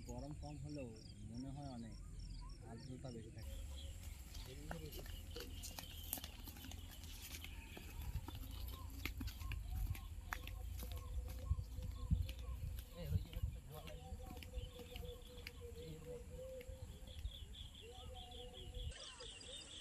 গরম কম হলেও মনে হয় অনেক আর্দ্রতা বেশি থাকে।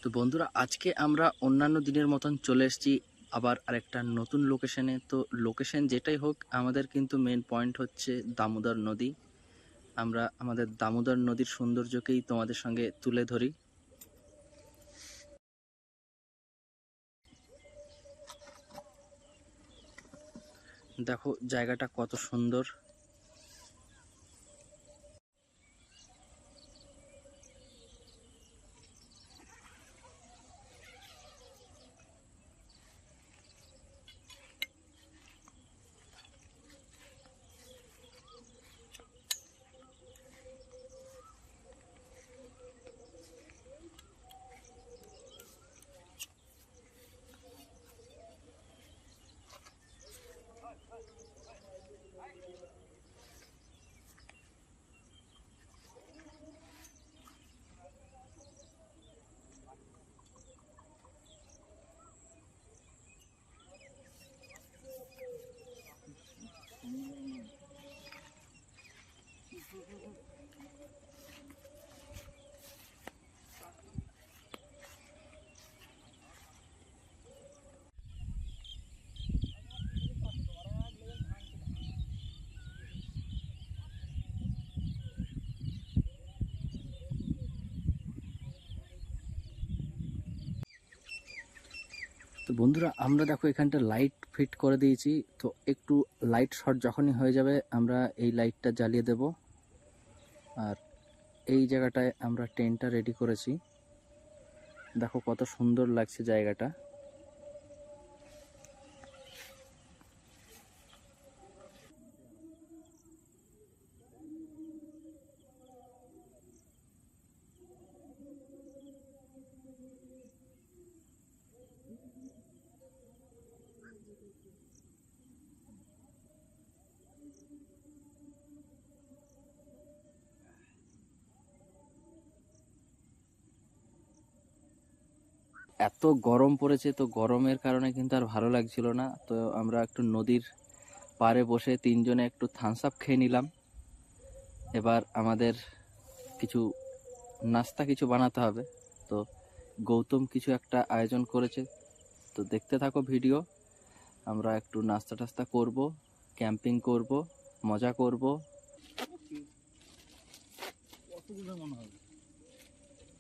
তো বন্ধুরা, আজকে আমরা অন্যান্য দিনের মতন চলে এসেছি আবার আরেকটা নতুন লোকেশনে। তো লোকেশন যেটাই হোক, আমাদের কিন্তু মেন পয়েন্ট হচ্ছে দামোদর নদী। আমরা আমাদের দামোদর নদীর সৌন্দর্যকেই তোমাদের সঙ্গে তুলে ধরি। দেখো জায়গাটা কত সুন্দর। তো বন্ধুরা, আমরা দেখো এখানটা লাইট ফিট করে দিয়েছি। তো একটু লাইট শর্ট যখনই হয়ে যাবে আমরা এই লাইটটা জ্বালিয়ে দেব। আর এই জায়গাটায় আমরা টেন্টটা রেডি করেছি। দেখো কত সুন্দর লাগছে জায়গাটা। এত গরম পড়েছে, তো গরমের কারণে কিন্তু আর ভালো লাগছিল না। তো আমরা একটু নদীর পাড়ে বসে তিনজনে একটু থামস আপ খেয়ে নিলাম। এবার আমাদের কিছু নাস্তা কিছু বানাতে হবে। তো গৌতম কিছু একটা আয়োজন করেছে, তো দেখতে থাকো ভিডিও। আমরা একটু নাস্তা টাস্তা করব, ক্যাম্পিং করব, মজা করব। মনে হবে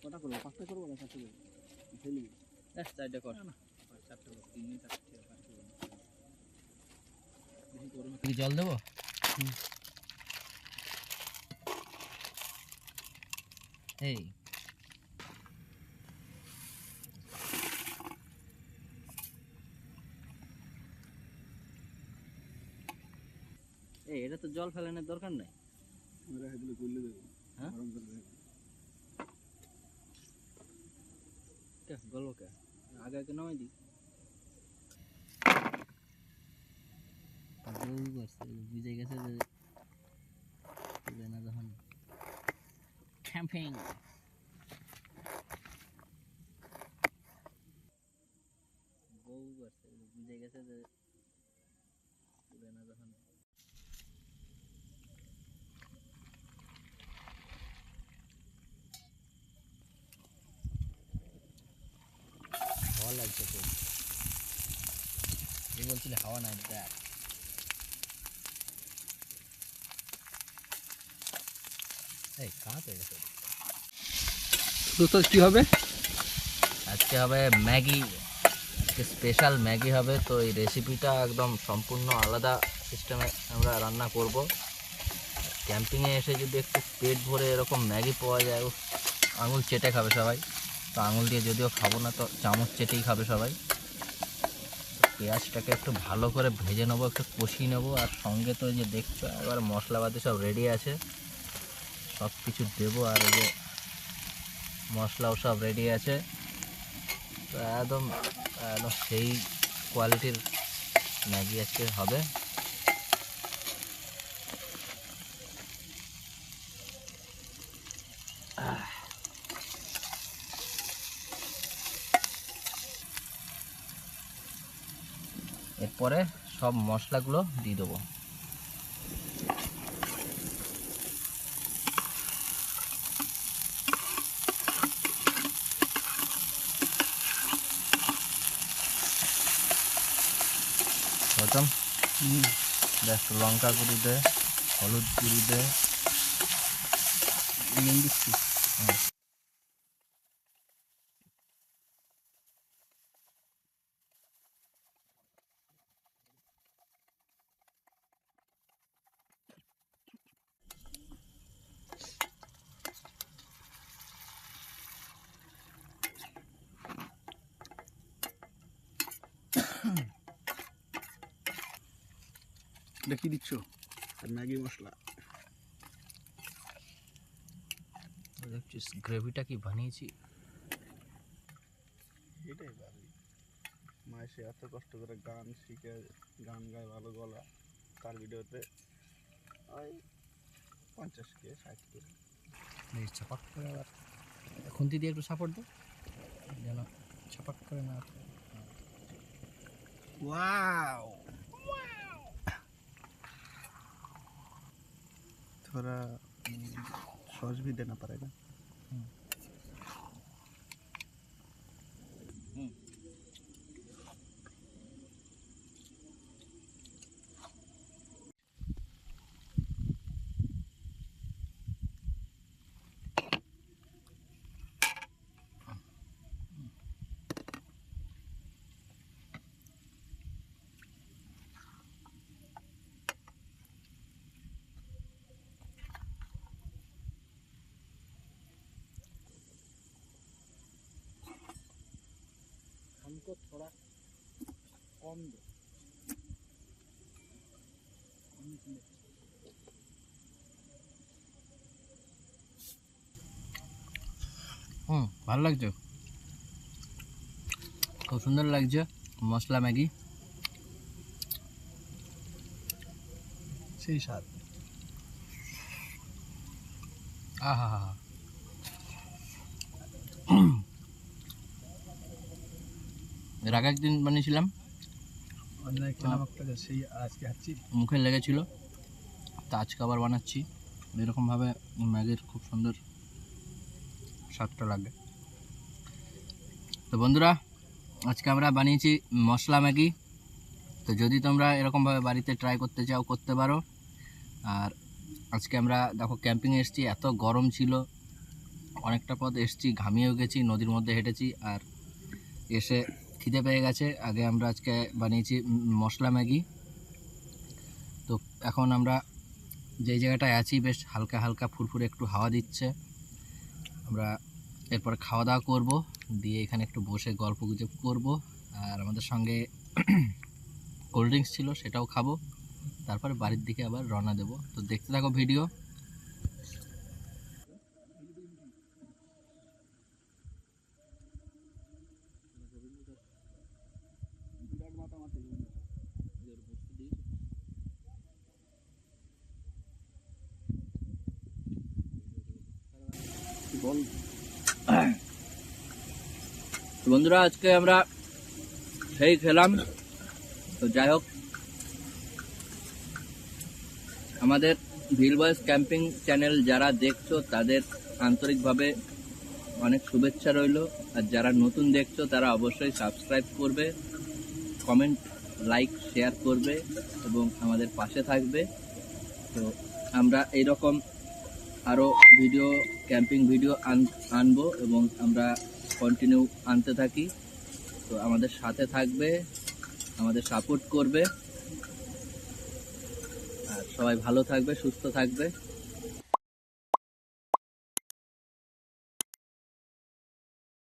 কটা করবো? 5টা করবো না 4টা করবো? ফেলি 4টা কর না, 4টা করবো। 3 মিনিট জল দেবো। এই এটা তো জল ফেলানোর দরকার নাই। হ্যাঁ গল্প কে আগে আগে নামাই দিই। বুঝে গেছে যে না যখন ক্যাম্পিং বুঝে গেছে যে না যখন হাওয়া লাগছে। তো এই বলছিলে হাওয়া নাই, দেখ এই কাঁচ হয়ে গেছে। দোস্ত কি হবে আজকে? হবে ম্যাগি। আজকে স্পেশাল ম্যাগি হবে। তো এই রেসিপিটা একদম সম্পূর্ণ আলাদা সিস্টেমে আমরা রান্না করব। ক্যাম্পিংয়ে এসে যদি একটু পেট ভরে এরকম ম্যাগি পাওয়া যায়, আঙুল চেটে খাবে সবাই। তো আঙুল দিয়ে যদিও খাবো না, তো চামচ চেটেই খাবে সবাই। পেঁয়াজটাকে একটু ভালো করে ভেজে নেবো, একটু কষিয়ে নেবো। আর সঙ্গে তো এই যে দেখছো এবার মশলাপাতি সব রেডি আছে, সব কিছু দেবো। আর এই যে মশলাও সব রেডি আছে। তো একদম একদম সেই কোয়ালিটির ম্যাগি আজকে হবে। এরপরে সব মশলাগুলো দিয়ে দেবো। প্রথম বেশ লঙ্কা গুঁড়ি দে, হলুদ গুঁড়ি দে, দিচ্ছি। এটা কি দিচ্ছ? ম্যাগি মশলা। দেখছিস গ্রেভিটা কি বানিয়েছি। এটাই ভাবি, মায়ের সে এত কষ্ট করে গান শিখে গান গায় ভালো গলা, তার ভিডিওতে ওই 50K 60K। ছাপাক করে আবার খুন্তি দিয়ে একটু সাপোর্ট দে যেন ছাপাক করে না। ওয়াও, थोड़ा सॉस भी देना पड़ेगा। हमको थोड़ा कम दो। ভালো লাগছে, খুব সুন্দর লাগছে মশলা ম্যাগি। সেই স্বাদ। আহা, এর আগে একদিন বানিয়েছিলাম, অনেক নামকটা সেই আজকে খাচ্ছি, মুখে লেগেছিল। তা আজকে আবার বানাচ্ছি। এরকমভাবে ম্যাগির খুব সুন্দর স্বাদটা লাগে। তো বন্ধুরা, আজকে আমরা বানিয়েছি মশলা ম্যাগি। তো যদি তোমরা এরকমভাবে বাড়িতে ট্রাই করতে চাও করতে পারো। আর আজকে আমরা দেখো ক্যাম্পিংয়ে এসেছি, এত গরম ছিল, অনেকটা পথ এসেছি, ঘামিয়েও গেছি, নদীর মধ্যে হেঁটেছি। আর এসে খিদে পেয়ে গেছে। আগে আমরা আজকে বানিয়েছি মশলা ম্যাগি। তো এখন আমরা যেই জায়গাটায় আছি বেশ হালকা হালকা ফুরফুরে একটু হাওয়া দিচ্ছে। আমরা এরপর খাওয়া দাওয়া করবো, দিয়ে এখানে একটু বসে গল্প গুজব করবো। আর আমাদের সঙ্গে কোল্ড ড্রিঙ্কস ছিল, সেটাও খাবো। তারপরে বাড়ির দিকে আবার রওনা দেবো। তো দেখতে থাকো ভিডিও। বন্ধুরা, আজকে আমরা সেই খেলাম। তো যাই হোক, আমাদের ভিল বয়েস ক্যাম্পিং চ্যানেল যারা দেখছো তাদের আন্তরিকভাবে অনেক শুভেচ্ছা রইল। আর যারা নতুন দেখছো তারা অবশ্যই সাবস্ক্রাইব করবে, কমেন্ট, লাইক, শেয়ার করবে এবং আমাদের পাশে থাকবে। তো আমরা এইরকম আরও ভিডিও, ক্যাম্পিং ভিডিও আনবো এবং আমরা কন্টিনিউ আনতে থাকি। তো আমাদের সাথে থাকবে, আমাদের সাপোর্ট করবে। আর সবাই ভালো থাকবে, সুস্থ থাকবে।